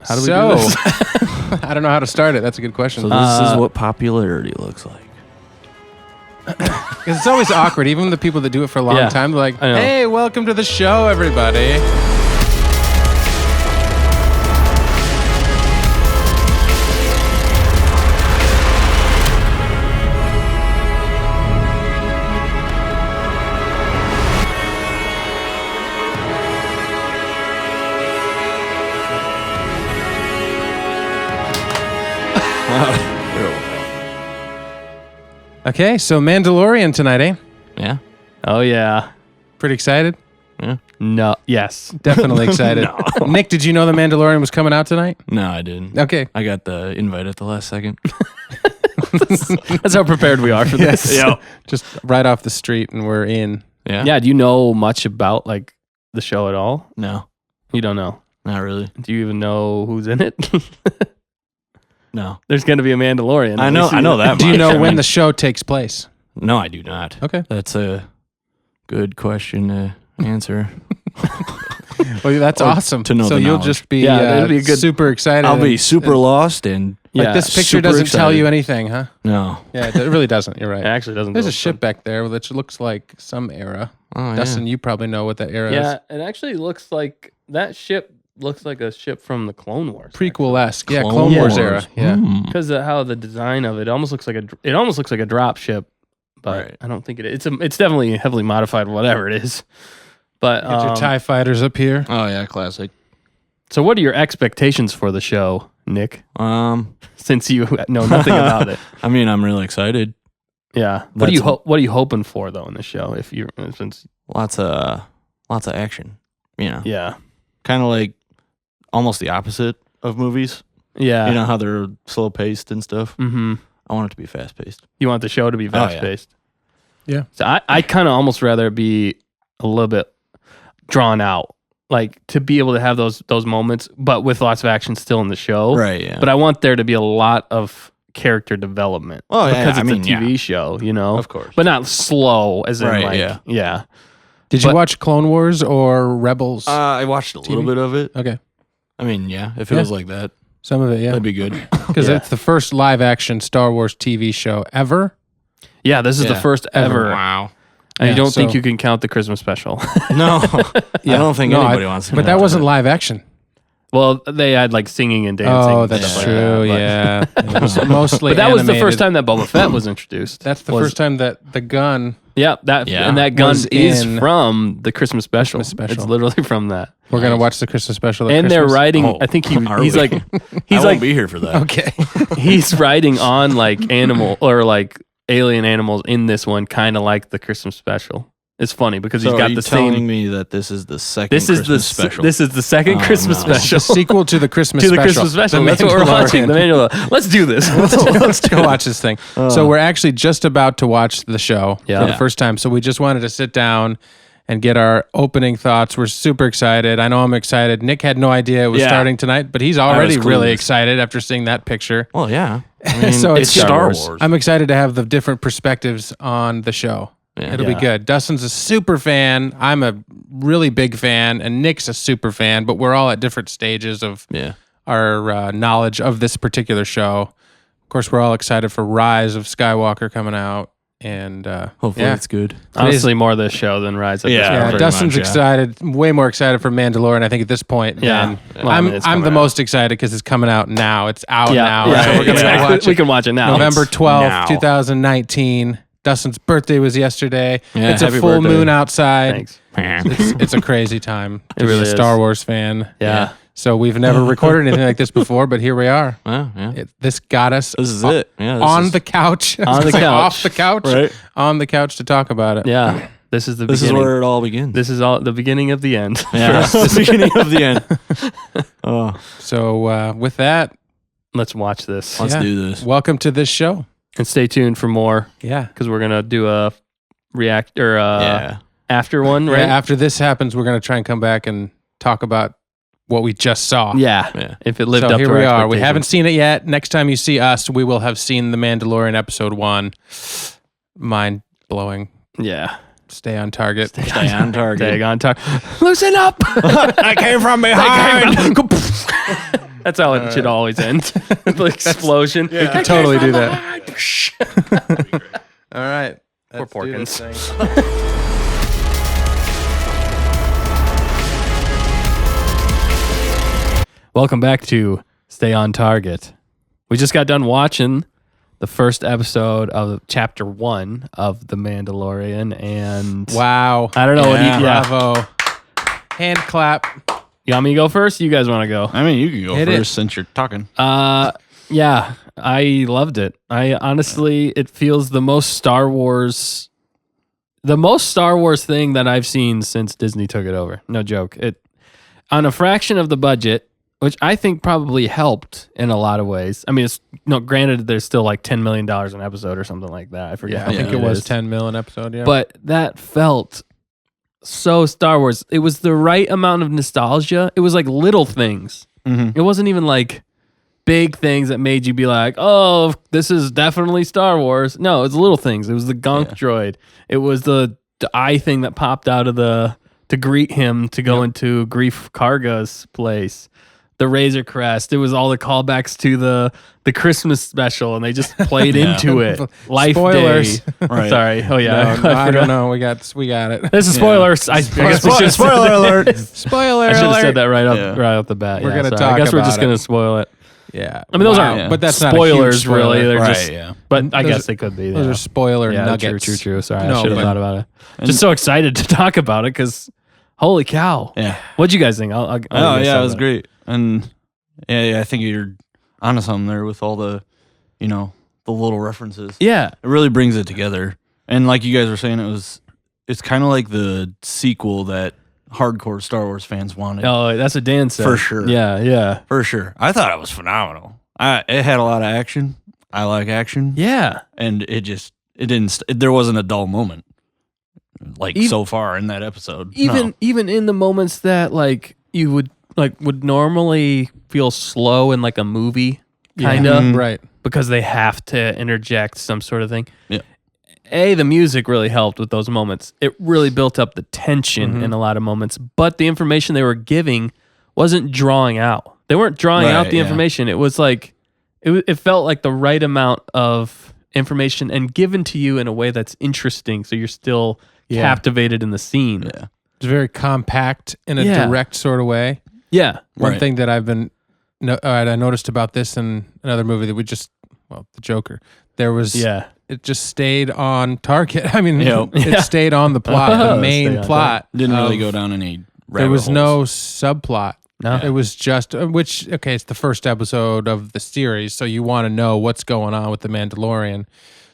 How do we do this? I don't know how to start it. That's a good question. So this is what popularity looks like. Because it's always awkward. Even the people that do it for a long time, they're like, hey, welcome to the show, everybody. Okay, so Mandalorian tonight, eh? Yeah. Oh, yeah. Pretty excited? Yeah. No. Yes. Definitely excited. No. Nick, did you know The Mandalorian was coming out tonight? No, I didn't. Okay. I got the invite at the last second. That's how prepared we are for this. Yes. Just right off the street and we're in. Yeah. Yeah. Do you know much about like the show at all? No. You don't know. Not really. Do you even know who's in it? No. There's going to be a Mandalorian. I know that much. Do you know when the show takes place? No, I do not. Okay. That's a good question to answer. Well, that's awesome. To know so the you'll knowledge. just be, it'll be a good, super excited. I'll be super lost and Like this picture super doesn't tell excited. you anything, huh? No. Yeah, it really doesn't. You're right. It actually doesn't. There's go a ship back there which looks like some era. Oh, Dustin, you probably know what that era is. Yeah, it actually looks like that ship looks like a ship from the Clone Wars. Prequel-esque. Yeah, Clone Clone Wars Wars. era. Yeah. Because of how the design of it almost looks like a drop ship, but Right. I don't think it is. It's definitely heavily modified, whatever it is. But Get your TIE fighters up here. Oh yeah, classic. So what are your expectations for the show, Nick? Since you know nothing about it. I mean, I'm really excited. Yeah. What are you hoping for though in the show? If you since Lots of action. You know. yeah. Kind of like almost the opposite of movies. Yeah. You know how they're slow paced and stuff. Mm-hmm. I want it to be fast paced. You want the show to be fast yeah. paced. Yeah. So I kind of almost rather be a little bit drawn out, like to be able to have those moments, but with lots of action still in the show. Right. Yeah. But I want there to be a lot of character development. Oh, yeah, because I it's mean, a TV show, you know. Of course. But not slow, as in Right, like yeah. Did you watch Clone Wars or Rebels? I watched a little bit of it. Okay. I mean, yeah, if it was like that, Some of it, yeah. that'd be good. Because it's the first live-action Star Wars TV show ever. Yeah, this is the first ever. Wow. And Yeah, you don't think so- you can count the Christmas special. No, I don't think anybody wants to. But know that wasn't live action. Well, they had like singing and dancing. Oh, and that's stuff like true. that, but- Yeah. It was mostly But that was the animated. first time that Boba Fett was introduced. That's the first time that the gun. Yeah, and that gun Was is in from the Christmas special. Christmas special. It's literally from that. We're gonna watch the Christmas special. At And they're Christmas. riding. Oh, I think are he's we? like I he's won't like be here for that. Okay. he's riding on like animal or like alien animals in this one, kind of like the Christmas special. It's funny because So he's are got you the telling same. me that this is the second This is Christmas the special? This is the second Oh, Christmas no. special. The sequel to the Christmas to the special. Christmas special. The That's what we're watching. The Mandalorian. Mandalorian. Let's do this. Let's go watch this thing. So we're actually just about to watch the show for the Yeah. first time. So we just wanted to sit down and get our opening thoughts. We're super excited. I know I'm excited. Nick had no idea it was Yeah. starting tonight, but he's already clueless. really excited after seeing that picture. Well, yeah. I mean, So it's it's Star Wars. Wars. I'm excited to have the different perspectives on the show. Yeah. It'll be good. Dustin's a super fan. I'm a really big fan, and Nick's a super fan, but we're all at different stages of Yeah. our knowledge of this particular show. Of course, we're all excited for Rise of Skywalker coming out, and Hopefully yeah. it's good. Honestly, more of this show than Rise. At this Yeah. point. Yeah, pretty Dustin's much, yeah. excited, way more excited for Mandalorian. I think at this point. Yeah. than- Well, I mean, it's I'm coming the out. most excited because it's coming out now. It's out now. Yeah, So we're gonna yeah. go watch we it can watch it now. November It's 12th, now. 2019. Dustin's birthday was yesterday. Yeah, It's a happy full birthday. moon outside. Thanks. It's a crazy time to really be a is. Star Wars fan. Yeah. So we've never recorded anything like this before, but here we are. Well, yeah. This got us This is it. Yeah. This on is, the couch. On the It's like couch. off the couch. Right. On the couch to talk about it. Yeah. This is the This beginning. is where it all begins. This is all the beginning of the end. yeah. the beginning of the end. Oh, So with that, Let's watch this. let's Yeah. do this. welcome to this show. And stay tuned for more Yeah. because we're gonna do a react or Yeah. after one, Yeah, right? after this happens, we're going to try and come back and talk about what we just saw. Yeah. Yeah. If it lived So up here to we our are. We haven't expectations. seen it yet. Next time you see us, we will have seen The Mandalorian episode 1. Mind blowing. Yeah. Stay on target. Stay on target. Dag on target. Loosen up. I came from behind. That's how it should always end. The explosion. We could totally do that. All right. Poor Porkins. Welcome back to Stay on Target. We just got done watching the first episode of Chapter 1 of The Mandalorian, and Wow. I don't know what Bravo. Hand clap. You want me to go first? You guys want to go? I mean, you can go Hit first since you're talking. Yeah, I loved it. I honestly, it feels the most Star Wars thing that I've seen since Disney took it over. No joke. It on a fraction of the budget, which I think probably helped in a lot of ways. I mean, it's granted, there's still like $10 million an episode or something like that. I forget. I think it was is. 10 mil an episode. Yeah. But that felt so Star Wars. It was the right amount of nostalgia. It was like little things. Mm-hmm. It wasn't even like big things that made you be like, oh, this is definitely Star Wars. No, it's little things. It was the Gonk droid. It was the eye thing that popped out of to greet him to go into Grief Karga's place. The Razor Crest. It was all the callbacks to the Christmas special, and they just played into it. Life Spoilers. Day. Right. Sorry. Oh yeah. No, I don't know. We got it. This is spoilers. I guess we should Spoiler alert. Spoiler I should have alert. said that right off the bat. We're gonna sorry. talk I guess we're about just it. gonna spoil it. Yeah. I mean, those aren't but that's spoilers, not a huge spoiler. really. They're Right, just, yeah. but I Those guess are- they could be. Those yeah. are spoiler Yeah, nuggets. True. Sorry, No, I should have but- thought about it. And- Just so excited to talk about it because, holy cow! Yeah. What'd you guys think? I'll Oh, get yeah, it started was on great. And yeah, I think you're onto something there with all the, the little references. Yeah, It really brings it together. And like you guys were saying, it's kind of like the sequel that hardcore Star Wars fans wanted. oh, that's what Dan said For sure. Yeah, For sure. I thought it was phenomenal. It had a lot of action. I like action. yeah. And there wasn't a dull moment. Like Even- so far in that episode. Even No. even in the moments that like you would normally feel slow in like a movie, kind of. Mhm. Right. Because they have to interject some sort of thing. Yeah. The music really helped with those moments. It really built up the tension in a lot of moments, but the information they were giving wasn't drawing out. They weren't drawing out Right, the yeah. information. It was like, it felt like the right amount of information and given to you in a way that's interesting. So you're still captivated in the scene. Yeah. It's very compact in a Yeah. direct sort of way. Yeah. One Right. thing that I've been I noticed about this in another movie that the Joker. There was it just stayed on target. I mean, Yep. it stayed on the plot, the Stayed main on plot. Didn't really of- go down any There rabbit was holes. no subplot. No. It was just it's the first episode of the series, so you want to know what's going on with the Mandalorian.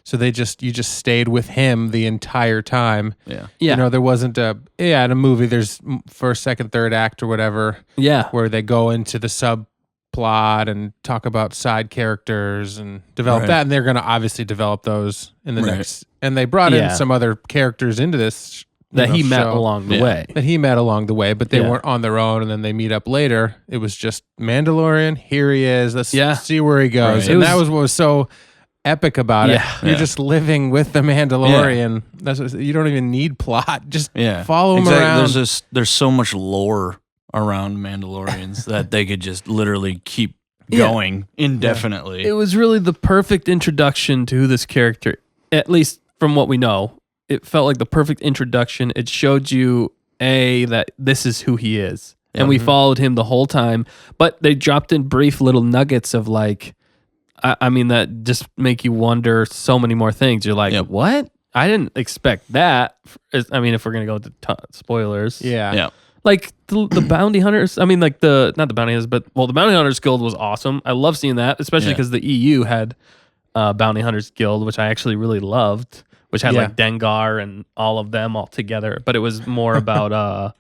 So you just stayed with him the entire time. Yeah. Yeah. There wasn't in a movie there's first, second, third act or whatever Yeah. where they go into the subplot and talk about side characters and develop Right. that, and they're going to obviously develop those in the Right. next. And they brought Yeah. in some other characters into this That he met show along the Yeah. way. that he met along the way, but they Yeah. weren't on their own, and then they meet up later. It was just Mandalorian. Here he is. Let's Yeah. see where he goes. Right. And It that was- was what was so epic about it. Yeah. You're Yeah. just living with the Mandalorian. You don't even need plot. Just follow him around. There's so much lore around Mandalorians that they could just literally keep going indefinitely. It was really the perfect introduction to who this character, at least from what we know. It felt like the perfect introduction. It showed you that this is who he is, and we followed him the whole time. But they dropped in brief little nuggets of like, I mean, that just make you wonder so many more things. You're like, Yep. what? I didn't expect that. I mean, if we're gonna go to spoilers, Yeah. like the bounty hunters. I mean, like not the bounty hunters, but the bounty hunters guild was awesome. I love seeing that, especially Yeah. because the EU had bounty hunters guild, which I actually really loved, which had like Dengar and all of them all together. But it was more about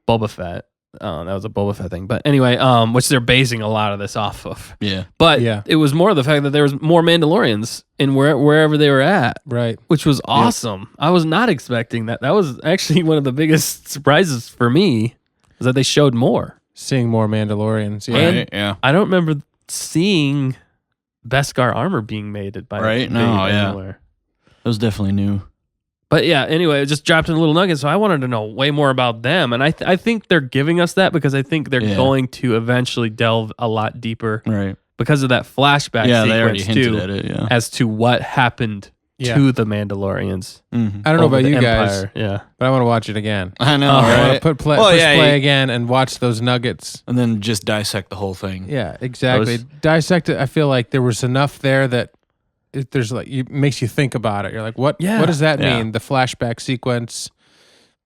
Boba Fett. That was a Boba Fett thing, but anyway, which they're basing a lot of this off of. Yeah. But Yeah. it was more the fact that there was more Mandalorians in wherever they were at, right. which was awesome. I was not expecting that. That was actually one of the biggest surprises for me, was that they showed more. Seeing more Mandalorians. Yeah. And- Right. Yeah. I don't remember seeing Beskar armor being made by Right? No, yeah. anywhere. It was definitely new. But yeah, anyway, it just dropped in a little nugget, so I wanted to know way more about them, and I think they're giving us that because I think they're going to eventually delve a lot deeper, Right. Because of that flashback they already sequence hinted too, at it, as to what happened to the Mandalorians. Mm-hmm. I don't know over about the you Empire. guys, but I want to watch it again. I know, I right? want to push play again and watch those nuggets. And then just dissect the whole thing. Yeah, exactly. Dissect it. I feel like there was enough there that there's like it makes you think about it. You're like, what does that mean? The flashback sequence.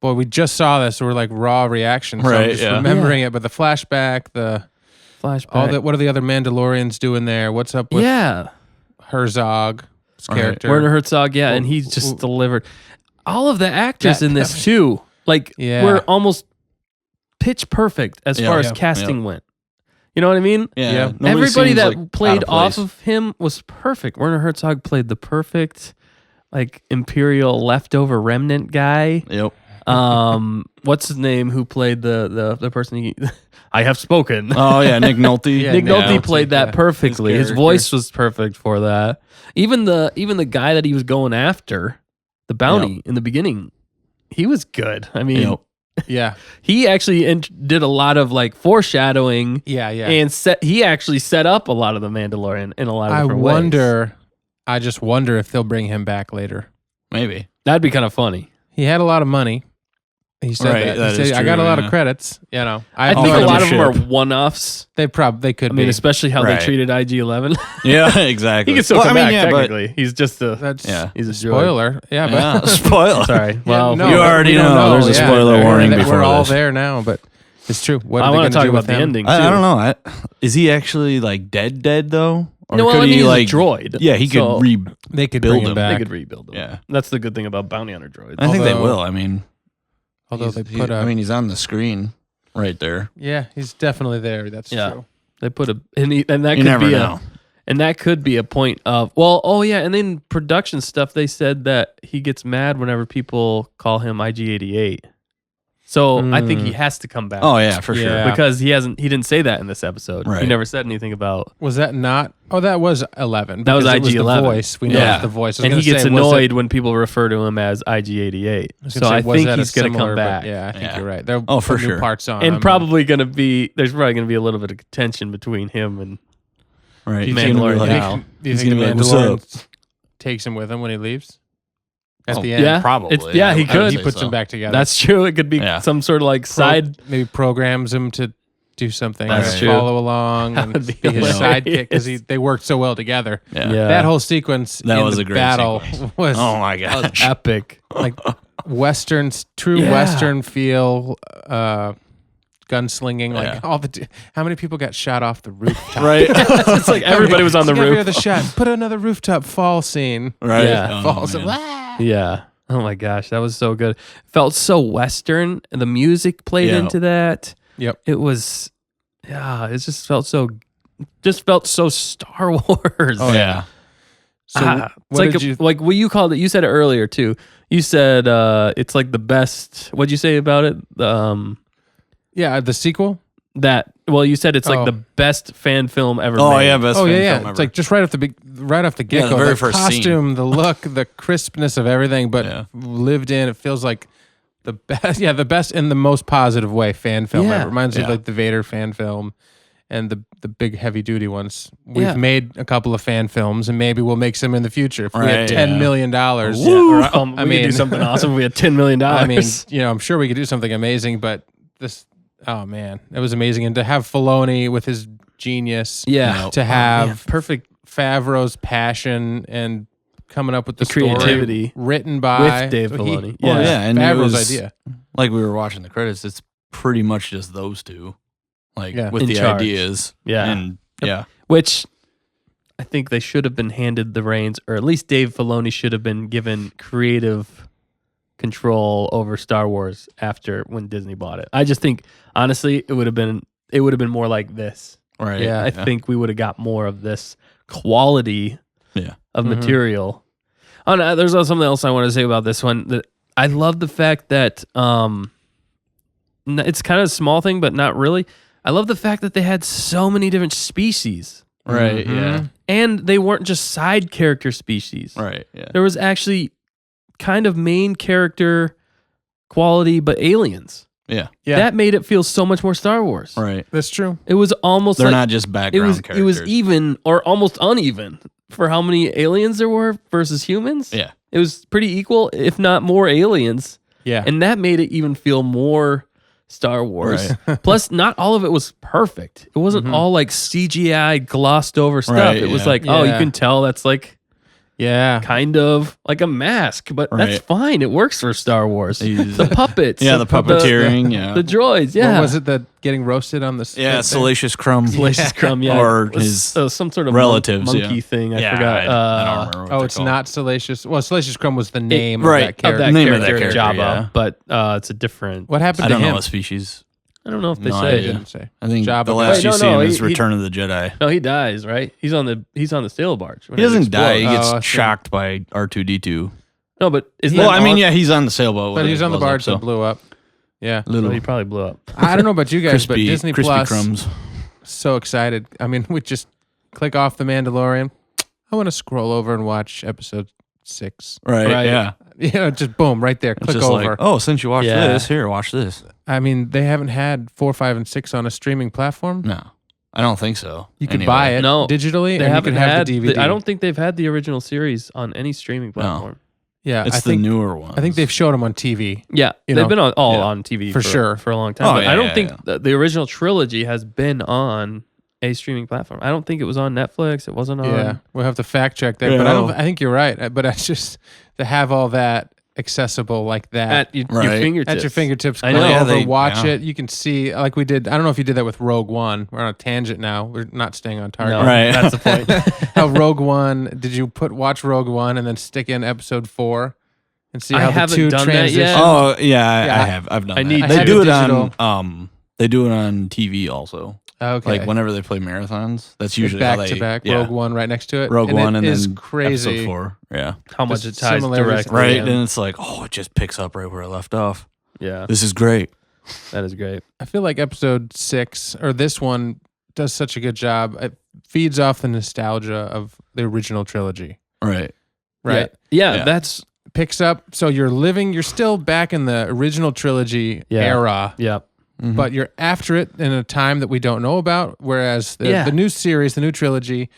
Boy, we just saw this. So we're like raw reaction. So I'm just remembering it, but the flashback, Flashback. What are the other Mandalorians doing there? What's up with Herzog's character? Werner Herzog, and he's just delivered. All of the actors in this too, were almost pitch perfect as far as casting went. You know what I mean? Yeah. Everybody that played off of him was perfect. Werner Herzog played the perfect, Imperial leftover remnant guy. Yep. What's his name? Who played the person? I have spoken. Oh yeah, Nick Nolte. Nick Nolte played that perfectly. His voice was perfect for that. Even the guy that he was going after, the bounty in the beginning, he was good. I mean, he actually did a lot of foreshadowing. And he actually set up a lot of the Mandalorian in a lot of different ways. I just wonder if they'll bring him back later. Maybe that'd be kind of funny. He had a lot of money. He said that. He said, I got a lot of credits. I think a lot of them are one-offs. They could be. Especially how they treated IG-11. Yeah, exactly. He can still come back technically. He's just he's a spoiler. Spoiler. Sorry. Well, you already know. There's a spoiler warning before we're all there now, but it's true. What I want to talk about the ending too. I don't know. Is he actually dead though? Or no, could he he's a droid. Yeah, he could They could build bring him him back. They could rebuild him. Yeah, that's the good thing about bounty hunter droids. I think they will. I mean, although they put he's on the screen right there. Yeah, he's definitely there. That's true. They put and that could be and that could be a point of and then production stuff. They said that he gets mad whenever people call him IG-88. So I think he has to come back. Oh yeah, for sure. Because he didn't say that in this episode. Right. He never said anything about. Was that not? Oh, that was 11. That was IG-11. The voice. We know it's the voice. And he gets annoyed when people refer to him as IG-88. So I think he's going to come back. Yeah, I think you're right. They'll for put sure. new parts on and him. there's probably going to be a little bit of tension between him and Mandalorian. Do you think the Mandalorian takes him with him when he leaves? At the end? Yeah, probably. He could. He puts him back together. That's true. It could be some sort of side. Maybe programs him to do something. That's true. Follow along and be his sidekick because they worked so well together. Yeah. That whole sequence that in was the a great battle sequence. was my gosh, epic. True Western feel. Gunslinging, all how many people got shot off the rooftop? Right, it's everybody was on the roof. The shot. Put another rooftop fall scene. Right, yeah, falls. Yeah. Oh my gosh, that was so good. Felt so Western, and the music played into that. Yep, it was. Yeah, it just felt so Star Wars. Oh yeah. So it's like what you called it. You said it earlier too. You said it's like the best. What'd you say about it? Yeah, the sequel. You said it's like the best fan film ever. Oh made. yeah, best fan film ever. It's like just right off the get go. The very the first costume, scene. The look, the crispness of everything, but lived in. It feels like the best. Yeah, the best in the most positive way. Fan film ever. It reminds me of the Vader fan film, and the big heavy duty ones. We've made a couple of fan films, and maybe we'll make some in the future if we had $10 million. I mean, we could do something awesome. If we had $10 million. I mean, I'm sure we could do something amazing, but this. Oh man, it was amazing, and to have Filoni with his genius, to have perfect Favreau's passion and coming up with the creativity story written by with Dave Filoni. And Favreau's idea. Like we were watching the credits, it's pretty much just those two, with in the charge. ideas, and which I think they should have been handed the reins, or at least Dave Filoni should have been given creative control over Star Wars after when Disney bought it. I just think honestly it would have been more like this. Right. Yeah. I think we would have got more of this quality of material. Oh no, there's also something else I want to say about this one. That I love the fact that it's kind of a small thing, but not really. I love the fact that they had so many different species. Right. Yeah. And they weren't just side character species. Right. Yeah. There was actually kind of main character quality, but aliens. Yeah. That made it feel so much more Star Wars. Right. That's true. It was almost They're like not just background characters. it was even or almost uneven for how many aliens there were versus humans. Yeah. It was pretty equal, if not more aliens. Yeah. And that made it even feel more Star Wars. Right. Plus, not all of it was perfect. It wasn't all like CGI glossed over stuff. Right, it was yeah. like, oh, you Yeah. can tell that's like Yeah. kind of like a mask, but that's Right. fine. It works for Star Wars. The puppets. Yeah, the puppeteering. Yeah. The droids. Yeah. What was it, the getting roasted on the Yeah, thing? Salacious Crumb. Salacious Crumb, yeah. Or It was, his some sort of relatives, monkey yeah. thing. I Yeah, forgot. I don't remember what Oh, they're it's called. not Salacious. Well, Salacious Crumb was the name right, of that character. Of that Name of that character, character, Jabba, yeah. but it's a different. What happened I to don't him? know what species. I don't know if they No say. idea. Didn't say. I think Jabba the got- last Wait, you no, see him no, is he- Return of the Jedi. No, he dies, right? He's on the sail barge. when He it doesn't die. He explodes. gets Oh, I see. shocked by R2D2. No, but isn't Well, that I mean, on- yeah, he's on the sailboat. But when he was it on the blows up, barge so. that blew up. Yeah. So Little he probably blew up. I don't know about you guys, but crispy, Disney crispy Plus, crumbs. so excited. I mean, we just click off The Mandalorian. I want to scroll over and watch episode 6. Right. Yeah. You know, just boom, right there. It's Click just over. like, oh, since you watched Yeah. this, here, watch this. I mean, they haven't had 4, 5, and 6 on a streaming platform. No, I don't think so. You could Anyway. buy it No, digitally, They and you haven't could have had. the DVD. I don't think they've had the original series on any streaming platform. Yeah, It's I the think newer one. I think they've showed them on TV. Yeah, You they've know, been all yeah. on TV For sure. for a long time. Oh, but yeah, I don't yeah, think yeah. the original trilogy has been on a streaming platform. I don't think it was on Netflix. It wasn't on. Yeah, we'll have to fact check that. Yeah. But I think you're right. But I just to have all that accessible like that At your Right. fingertips. at your fingertips, I click know. Yeah, over, they- watch yeah. it. You can see like we did. I don't know if you did that with Rogue One. We're on a tangent now. We're not staying on target. No, Right. that's the point. How Rogue One? Did you watch Rogue One and then stick in episode 4 and see I how the haven't two done that transition? yet. Oh yeah, Yeah. I have. I've done. I that. need I They have do it it digital. on. They do it on TV also. Okay, Like whenever they play marathons, that's It's usually back how they, to back. Yeah. Rogue One right next to it. Rogue One, and it is then crazy. episode 4. Yeah, How much Just it ties similarities. directly. right. in. And it's like, oh, it just picks up right where I left off. Yeah, This is great. that is great. I feel like episode 6 or this one does such a good job. It feeds off the nostalgia of the original trilogy, Right. right? Yeah, Yeah. that's Picks up. So you're still back in the original trilogy Yeah. era, yeah. but you're after it in a time that we don't know about. Whereas the new series, the new trilogy,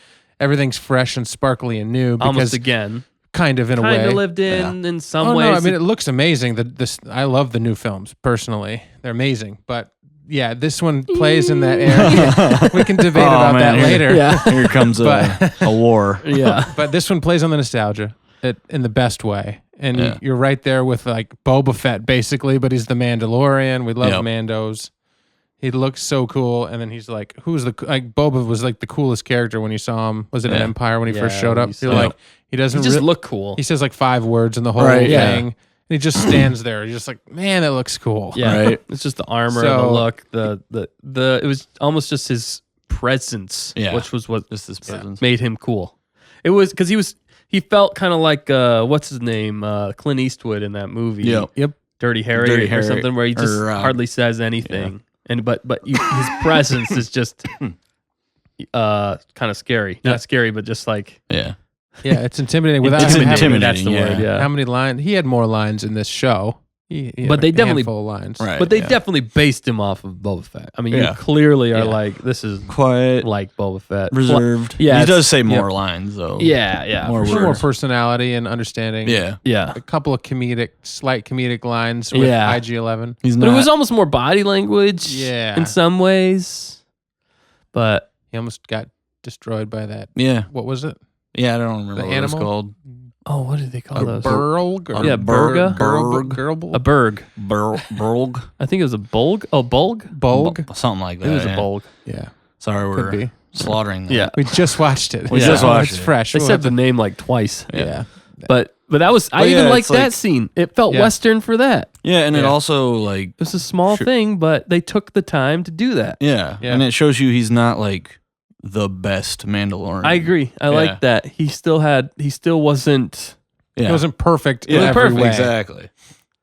everything's fresh and sparkly and new because Almost again. kind of in a Kind way. of lived in some Oh ways. no, I mean it looks amazing. I love the new films personally; they're amazing. But yeah, this one plays in that era. We can debate about that here, later. Here comes a war. yeah. But this one plays on the nostalgia in the best way, and Yeah. you're right there with like Boba Fett basically, but he's the Mandalorian. We love Yep. Mandos. He looks so cool, and then he's like, Boba was like the coolest character when you saw him. Was it in Yeah. Empire when he first Yeah, showed when up? you You're saw like, him. he doesn't He just re- look cool. He says like 5 words in the whole Right, thing. yeah. And he just stands there. You're just like, man, that looks cool. Yeah, Right. it's just the armor, So- the look, the. It was almost just his presence, Yeah. which was what Just this presence. made him cool. It was because he felt kind of like what's his name, Clint Eastwood in that movie, Yep. Dirty Harry, Dirty or Harry, something, where he just or, hardly says anything, and but his presence is just kind of scary. Yeah. Not scary, but just like Yeah. Yeah, it's intimidating without It's him having intimidating. That's the word. yeah. Yeah. how many lines. He had more lines in this show. He had But they a definitely- handful of lines. Right. But they yeah. definitely based him off of Boba Fett. I mean, you Yeah. clearly are Yeah. like, this is Quiet, like Boba Fett. reserved. Yeah, he it's- does say more lines though. Yeah, More for A sure. little more words. personality and understanding. Yeah. Yeah. A couple of slight comedic lines with Yeah. IG-11. He's But not. it was almost more body language Yeah. in some ways. But He almost got destroyed by that. yeah. What was it? Yeah. I don't remember The what animal? it was called. oh, what did they call A those? Burg? A Yeah, Burga? Gerbil? A berg. Burg. I think it was a bulg. Oh, bulg. Bulg? Something like that. It was yeah. a bulg. Yeah. Sorry, Could we're be. slaughtering that. Yeah. We just watched it. We just watched It's it. fresh. They We'll said have the to- name like twice. Yeah. But that was I But even yeah, liked it's that like- scene. It felt Yeah. Western for that. Yeah, and it Yeah. also like It was a small Sure. thing, but they took the time to do that. yeah, Yeah. and it shows you he's not like the best Mandalorian. I agree. I Yeah. like that. He still wasn't. Yeah, It wasn't perfect in yeah, every perfect. way. Exactly.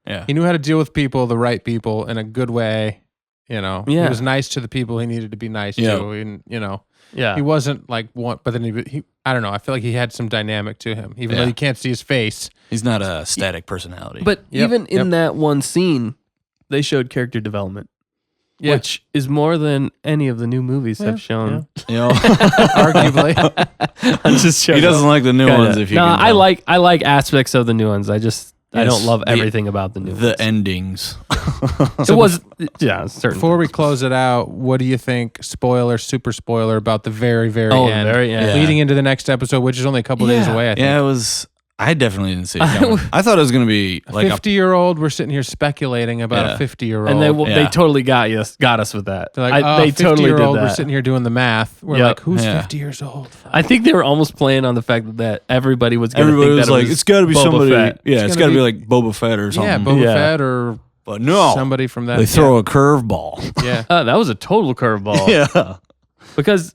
Yeah, He knew how to deal with people, the right people, in a good way. You know, Yeah. he was nice to the people he needed to be nice Yeah. to, and Yeah. He wasn't like one, but then he I don't know. I feel like he had some dynamic to him, even though you can't see his face. He's not a static personality. But even in that one scene, they showed character development. Yeah. Which is more than any of the new movies have shown. You know, arguably. I'm just he doesn't like the new ones. If you can I like aspects of the new ones. I don't love everything about the new ones. The endings. Certain. Before we close it out, what do you think? Spoiler, super spoiler about the very, very end. The very end. Leading into the next episode, which is only a couple days away. I think. Yeah, it was. I definitely didn't see it coming. I thought it was going to be like a 50-year-old. We're sitting here speculating about a 50-year-old, and they totally got us with that. They're like, they totally did that. We're sitting here doing the math. We're like, who's 50 years old? I think they were almost playing on the fact that everybody was going to think that like, it's got to be Boba somebody. Fett. Yeah, it's got to be like Boba Fett or something. Yeah, Boba Fett or somebody from that. They throw a curveball. Yeah, that was a total curveball. Yeah, because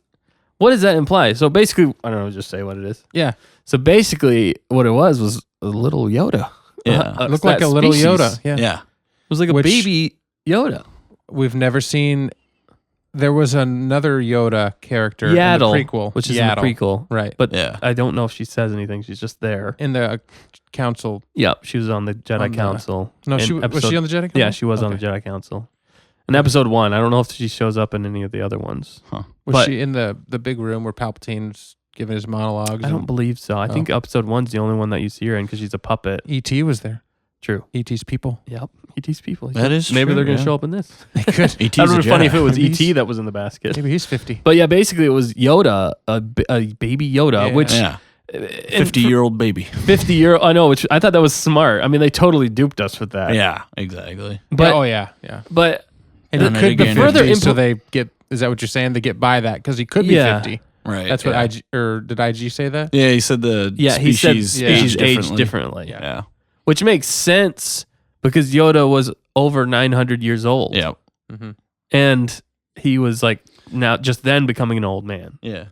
what does that imply? So basically, I don't know. Just say what it is. Yeah. So basically, what it was a little Yoda. Yeah, it looked like a little Yoda. Yeah, it was like a baby Yoda. We've never seen. There was another Yoda character Yaddle, in the prequel, which is in the prequel, right? But I don't know if she says anything. She's just there in the council. Yep, she was on the Jedi Council. No, was she on the Jedi Council? Yeah, she was on the Jedi Council. In episode 1, I don't know if she shows up in any of the other ones. Huh. Was she in the big room where Palpatine's giving his monologues? I don't believe so. I think episode 1's the only one that you see her in because she's a puppet. E.T. was there. True. E.T.'s people. Yep. E.T.'s people. That is Maybe true, they're going to show up in this. They could. That would be funny if it was E.T. that was in the basket. Maybe he's 50. But yeah, basically it was Yoda, a baby Yoda, which... Yeah. 50-year-old baby. 50-year-old, I know, which I thought that was smart. I mean, they totally duped us with that. Yeah, exactly. But, yeah. But... And it could be further so they get... Is that what you're saying? They get by that because he could be 50. Right. That's what IG... Or did IG say that? Yeah, he said he said species aged differently. Yeah. Which makes sense because Yoda was over 900 years old. Yeah. Mm-hmm. And he was like now just then becoming an old man. Yeah.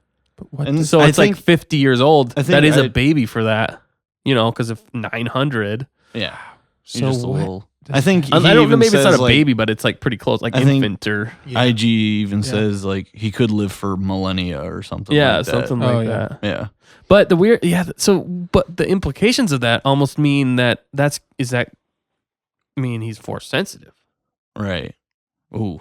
And so it's like 50 years old. That is a baby for that, because of 900. Yeah. So just a little. I think I don't know. Maybe it's not a baby, but it's like pretty close, like infant or. IG even says like he could live for millennia or something. Yeah, like that. something like that. Yeah. But but the implications of that almost mean that mean he's force sensitive. Right. Ooh.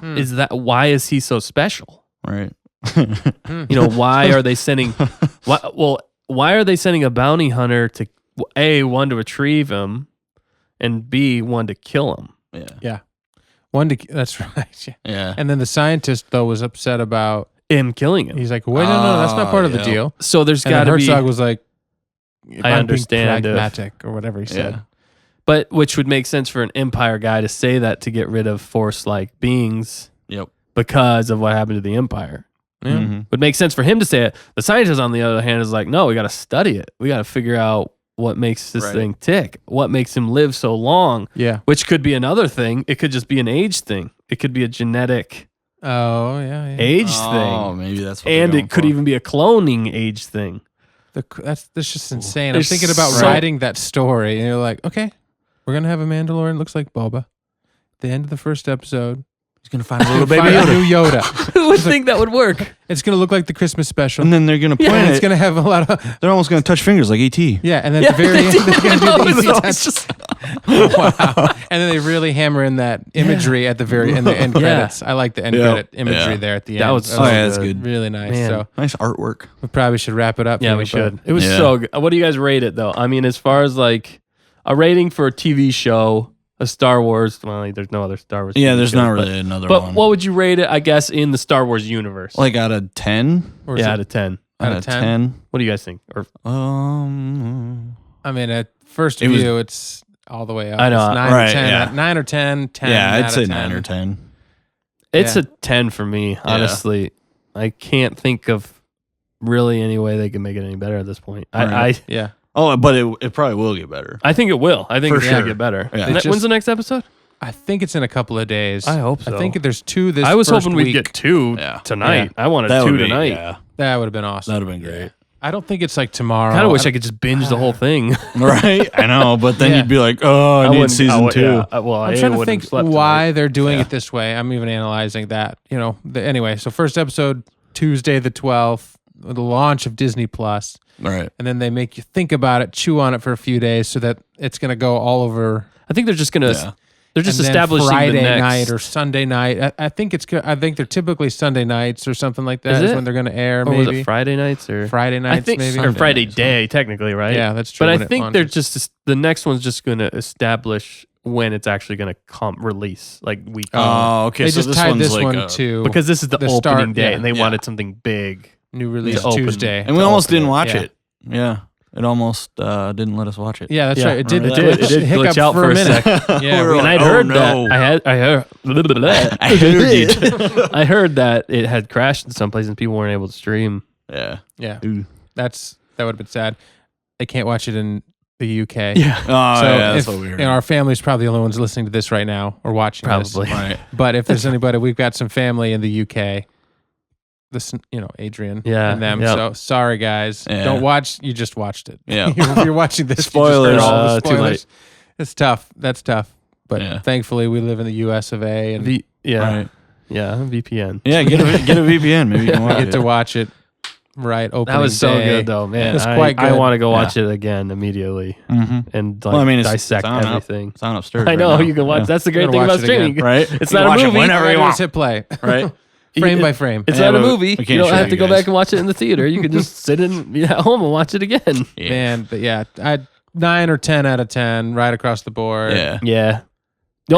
Why is he so special? Right. Why are they sending why are they sending a bounty hunter to one to retrieve him and B one to kill him? Yeah. That's right. Yeah. And then the scientist though was upset about him killing him. He's like, wait, no, that's not part of the deal. So there's got to be. Herzog was like, I understand, pragmatic or whatever he said. But which would make sense for an Empire guy to say that to get rid of Force-like beings. Yep. Because of what happened to the Empire. Yeah. Mm-hmm. Would make sense for him to say it. The scientist, on the other hand, is like, no, we got to study it. We got to figure out what makes this thing tick. What makes him live so long? Yeah. Which could be another thing. It could just be an age thing. It could be a genetic. Age thing. Oh, maybe that's what and it could even be a cloning age thing. That's just insane. I'm thinking about writing that story, and you're like, okay, we're gonna have a Mandalorian looks like Boba. The end of the first episode, he's gonna find a little baby Yoda. New Yoda. Who would think that would work? It's gonna look like the Christmas special, and then they're gonna point it. It's gonna have a lot of. They're almost gonna touch fingers like ET. Yeah, and then at the very end, they're gonna do the ET touch. Wow! And then they really hammer in that imagery at the very end credits. I like the end credit imagery there at the end. That was that's good. Really nice. Man. So nice artwork. We probably should wrap it up. Yeah, we should. It was so good. What do you guys rate it though? I mean, as far as like a rating for a TV show, a Star Wars. Well, there's no other Star Wars. Yeah, there's not really another one. But what would you rate it? I guess in the Star Wars universe, like out of 10? Out of 10. Out of 10. What do you guys think? Or I mean, at first view, it's all the way up. I know. It's 9 or 10. Yeah. 9 or 10. 10. Yeah, I'd say 10. 9 or 10. It's a 10 for me, honestly. I can't think of really any way they can make it any better at this point. Yeah. Oh, but it probably will get better. I think it will. I think For it's going sure. to get better. Yeah. When's the next episode? I think it's in a couple of days. I hope so. I think there's 2 this I was first hoping week. we'd get 2 tonight. I wanted 2 tonight. Yeah, That would have been awesome. that would have been great. I don't think it's like tomorrow. I kind of wish I could just binge the whole thing. Right? I know, but then Yeah. you'd be like, oh, I need wouldn't- season 2. Yeah. Well, I'm trying to think why they're doing it this way. I'm even analyzing that. Anyway, so first episode, Tuesday the 12th, the launch of Disney Plus. Right. And then they make you think about it, chew on it for a few days so that it's going to go all over. I think they're just going to... Yeah. They're just and then establishing Friday the next... night or Sunday night. I think they're typically Sunday nights or something like that is when they're going to air. Or maybe was it Friday nights or Friday nights? I think, maybe or Friday day, technically, right? Yeah, that's true. But when I it think they're launches. just the next one's just going to establish when it's actually going to release, like week. Oh, okay. They so just tied one's this like one to because this is the, the opening start, day, yeah. and they Yeah. wanted something big. new release to open. Tuesday. and we almost didn't watch Yeah. it. Yeah. It almost didn't let us watch it. Yeah, that's Yeah, right. It did. remember Glitch, that? It did hiccup glitch out for a minute. Yeah, We were And like, I'd oh, heard no. that. I heard I heard that it had crashed in some places and people weren't able to stream. Yeah. yeah. Ooh. That would have been sad. They can't watch it in the UK. Yeah, Oh, So yeah, that's if, what we heard. our family's probably the only ones listening to this right now or watching this. probably. Right. But if there's anybody, we've got some family in the UK. This, Adrian Yeah, and them. yeah. So sorry, guys. Yeah. Don't watch. You just watched it. Yeah. you're watching this. you just Spoilers. heard all the Too spoilers. late. It's tough. That's tough. But Yeah. thankfully, we live in the US of A, and we Right. VPN. Yeah, get a VPN. Maybe you can watch get it. to watch it. Right. Opening That was so day. good though, man. It was quite I good. want to go watch it again immediately Mm-hmm. and Well, I mean, it's dissect on up. everything. It's on upstairs. I know right now. you can watch. Yeah. That's the You're great thing gonna about watch it again. streaming, Right? It's You not can a watch it movie. whenever All you I do want. is hit play. Right? Frame by frame. It's Yeah, not a but movie. we You can't don't show have you to go guys. back and watch it in the theater. You can just sit at home and watch it again. Yeah. Man, but yeah, I'd 9 or 10 out of 10 right across the board. Yeah. Yeah. The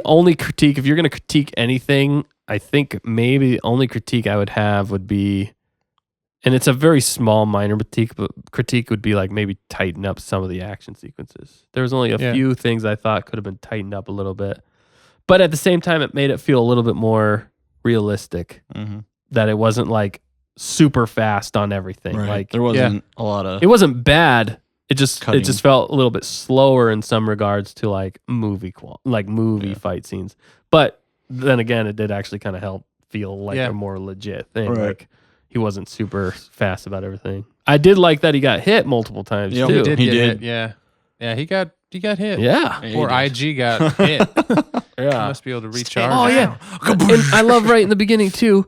only critique, if you're going to critique anything, I think maybe the only critique I would have would be, and it's a very small, minor critique would be like maybe tighten up some of the action sequences. There was only a few things I thought could have been tightened up a little bit. But at the same time, it made it feel a little bit more realistic Mm-hmm. that it wasn't like super fast on everything. Right. Like There wasn't a lot of. it wasn't bad. It just Cutting. felt a little bit slower in some regards to like movie fight scenes. But then again, it did actually kind of help feel like a more legit thing. Right. Like he wasn't super fast about everything. I did like that he got hit multiple times Yep. too. He did. He get did. hit, yeah. Yeah, he got hit. Yeah. Yeah, Or he did. IG got hit. He Yeah. must be able to recharge. Oh yeah. And I love right in the beginning too,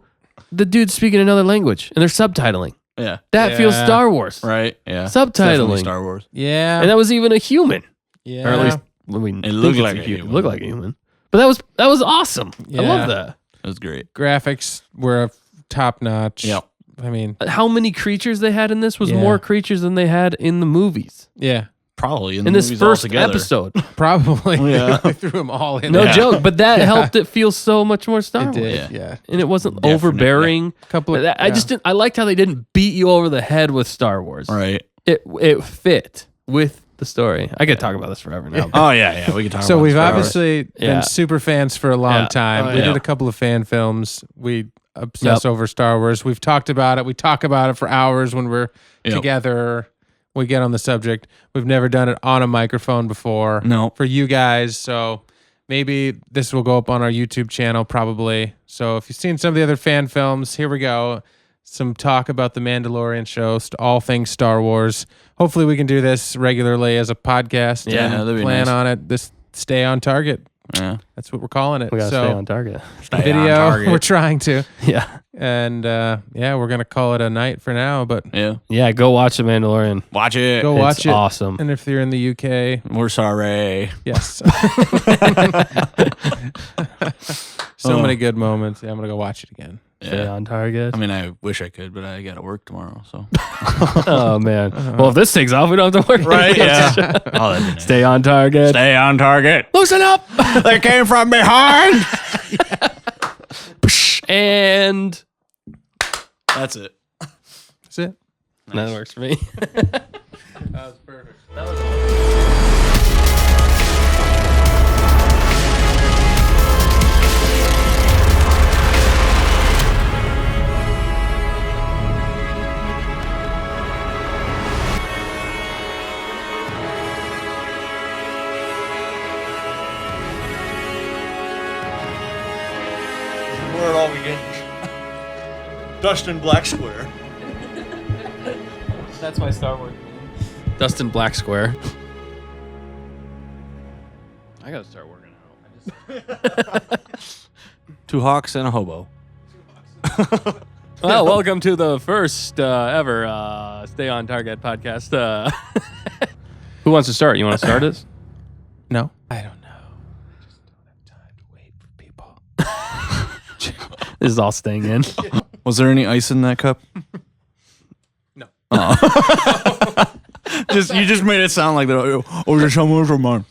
the dude's speaking another language and they're subtitling. Yeah. That feels Yeah. Star Wars. Right. Yeah. Subtitling. Definitely Star Wars. Yeah. And that was even a human. yeah. Or at least we It looked like a human. human. It looked like a human. But that was awesome. I Yeah. love that. It was great. graphics were top notch. Yep. I mean, How many creatures they had in this was Yeah. more creatures than they had in the movies. yeah, Probably in, In the this movies first altogether. episode. probably. Yeah. They threw them all in. No there. joke. But that helped it feel so much more Star It Wars. did. Yeah. And it wasn't Definitely. overbearing. Couple of. I just didn't I liked how they didn't beat you over the head with Star Wars. Right. It fit with the story. I could talk about this forever now. Oh yeah. We can talk. So about we've Star Wars. obviously Yeah. been super fans for a long Yeah. time. Oh, We yeah. did a couple of fan films. We obsess Yep. over Star Wars. We've talked about it. We talk about it for hours when we're Yep. together. We get on the subject. We've never done it on a microphone before. No. For you guys. So maybe this will go up on our YouTube channel probably. So if you've seen some of the other fan films, here we go. Some talk about the Mandalorian show, all things Star Wars. Hopefully we can do this regularly as a podcast. Yeah, and that'd be plan nice. on it. This stay on target. Yeah. That's what we're calling it. We gotta so stay on target. Stay on video, target. we're trying to. Yeah. And yeah, we're gonna call it a night for now. But Yeah. Yeah, go watch The Mandalorian. Watch it. go watch It's it. awesome. And if you're in the UK, We're sorry. yes. So many good moments. Yeah, I'm gonna go watch it again. Stay Yeah. on target. I mean, I wish I could, but I got to work tomorrow. So. Oh man. Well, if this takes off, we don't have to worry. Oh, that'd be nice. Stay on target. Stay on target. Loosen up. They came from behind. And That's it. That's it. that works for me. That was perfect. Where it all begins. Dustin Black Square. That's my Star Wars. Dustin Black Square. I gotta start working out. 2 hawks and a hobo. Well, welcome to the first ever Stay on Target podcast. Who wants to start? You want to start us? No, I don't know. I just don't have time to wait for people. This is all staying in. Was there any ice in that cup? No. You just made it sound like that. Oh, there's someone from mine.